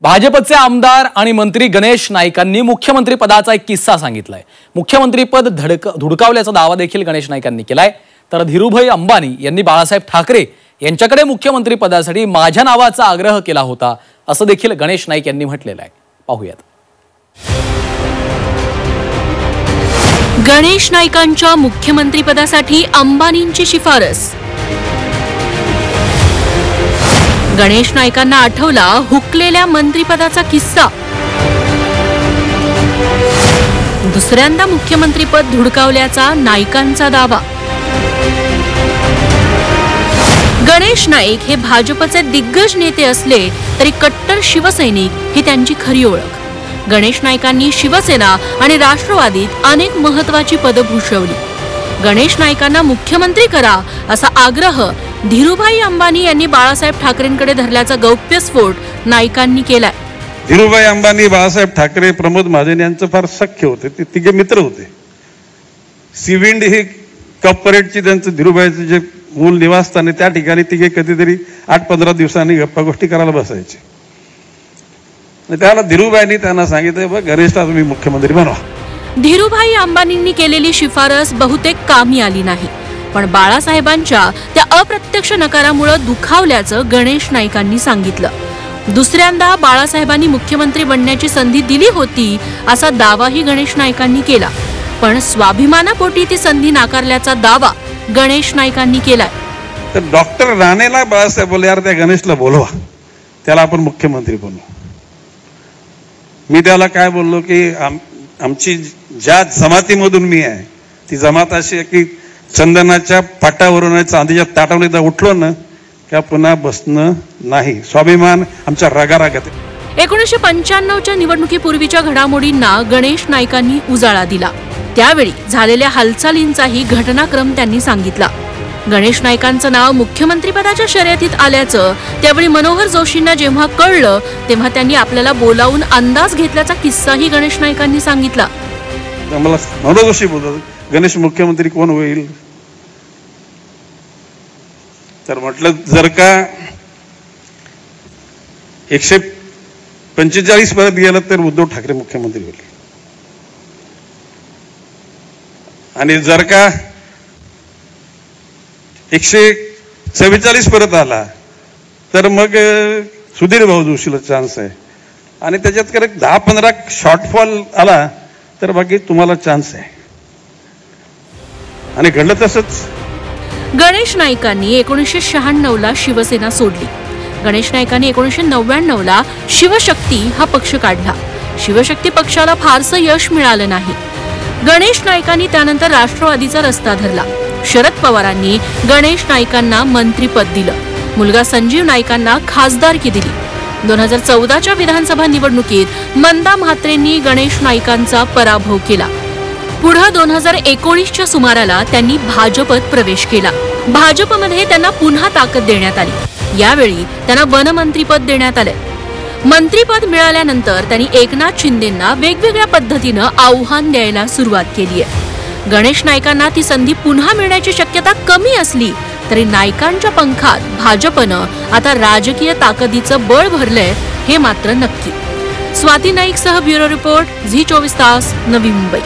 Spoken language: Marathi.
भाजपचे आमदार आणि मंत्री गणेश नाईकांनी मुख्यमंत्री पदाचा एक किस्सा सांगितलाय। मुख्यमंत्रीपद धुडकावल्याचा दावा देखील गणेश नाईकांनी केलाय। तर धीरूभाई अंबानी यांनी बाळासाहेब ठाकरे यांच्याकडे मुख्यमंत्री पदासाठी माझ्या नावाचा आग्रह केला होता असं देखील गणेश नाईक यांनी म्हटलेलं आहे। पाहूयात। गणेश नाईकांच्या मुख्यमंत्री पदासाठी अंबानींची शिफारस। गणेश नाईकांना आठवला हुकलेल्या मंत्रिपदाचा किस्सा। दुसऱ्यांदा मुख्यमंत्रीपद धुडकावल्याचा नाईकांचा दावा। गणेश नाईक हे भाजपचे दिग्गज नेते असले तरी कट्टर शिवसैनिक ही त्यांची खरी ओळख। गणेश नाईकांनी शिवसेना आणि राष्ट्रवादीत अनेक महत्त्वाची पदं भूषवली। गणेश नाईकांना मुख्यमंत्री करा असा आग्रह धीरूभाई अंबानी यांनी बाळासाहेब ठाकरेंकडे धरल्याचा गौप्यस्फोट नाईकांनी केलाय। धीरूभाई अंबानी, बाळासाहेब ठाकरे, प्रमोद महाजन यांचं फार सख्य होते। ते तिघे मित्र होते। सिविंड हे कप परेडची त्यांचं धीरूभाईचं जे मूल निवासस्थान आहे त्या ठिकाणी तिघे कधीतरी 8-15 दिवसांनी गप्पा गोष्टी करायला बसायचे। त्याला धीरूभाईंनी त्यांना सांगितलं, बघ गणेशला तुम्ही मुख्यमंत्री बनवा। धीरूभाई अंबानींनी केलेली शिफारस बहुतेक कामी आली नाही, पण बाळासाहेबांच्या त्या अप्रत्यक्ष नकारामुळे दुखावल्याचं गणेश नाईकांनी सांगितलं। दुसऱ्यांदा बाळासाहेबांनी मुख्यमंत्री बनण्याची संधी दिली होती असा दावाही गणेश नाईकांनी केला, पण स्वाभिमानापोटी ती संधी नाकारल्याचा दावा गणेश नाईकांनी केलाय। तर डॉक्टर राणेला बाळासाहेब बोलले, यार त्या गणेशला बोलवा, त्याला आपण मुख्यमंत्री बनवू। मी त्याला काय बोललो की आमची ज्या जमातीमधून मी आहे ती जमात अशी आहे की चंदनाच्या पाटावरून चांदीच्या ताटावरून एकदा उठलो ना का पुन्हा बसणं नाही। स्वाभिमान आमच्या रगारागात आहे। 1995च्या निवडणुकीपूर्वीच्या घडामोडींना गणेश नाईकांनी उजाळा दिला। त्यावेळी झालेल्या हालचालींचाही घटनाक्रम त्यांनी सांगितला। गणेश नाईकांचं नाव मुख्यमंत्रीपदाच्या शर्यतीत आल्याचं त्यावेळी मनोहर जोशींना जेव्हा कळलं तेव्हा त्यांनी आपल्याला बोलावून अंदाज घेतल्याचा किस्साही गणेश नाईकांनी सांगितला। मला मनोहर जोशी बोलतात, गणेश मुख्यमंत्री कोण होईल? तर म्हटलं, जर का 145 परत गेलं तर उद्धव ठाकरे मुख्यमंत्री होईल, आणि जर का 144 परत आला तर मग सुधीर भाऊ जोशीला चान्स आहे, आणि त्याच्यात जर 10-15 शॉर्टफॉल आला तर बाकी तुम्हाला चान्स आहे। आणि घडलं तसंच। गणेश नाईकांनी 1996ला शिवसेना सोडली। गणेश नाईकांनी 1999ला शिवशक्ती हा पक्ष काढला। शिवशक्ती पक्षाला फारसं यश मिळालं नाही। गणेश नाईकांनी त्यानंतर राष्ट्रवादीचा रस्ता धरला। शरद पवारांनी गणेश नाईकांना मंत्रीपद दिलं। मुलगा संजीव नाईकांना खासदारकी दिली। 2014च्या विधानसभा निवडणुकीत मंदा म्हात्रेंनी गणेश नाईकांचा पराभव केला। पुढे 2019च्या सुमाराला त्यांनी भाजपत प्रवेश केला। भाजपमध्ये त्यांना पुन्हा ताकद देण्यात आली। यावेळी त्यांना वनमंत्रीपद देण्यात आले। मंत्रीपद मिळाल्यानंतर त्यांनी एकनाथ शिंदेंना वेगवेगळ्या पद्धतीनं आव्हान द्यायला सुरुवात केली आहे। गणेश नाईकांना ती संधी पुन्हा मिळण्याची शक्यता कमी असली तरी नाईकांच्या पंखात भाजपनं आता राजकीय ताकदीचं बळ भरलंय हे मात्र नक्की। स्वाती नाईकसह ब्युरो रिपोर्ट, झी 24 तास, नवी मुंबई।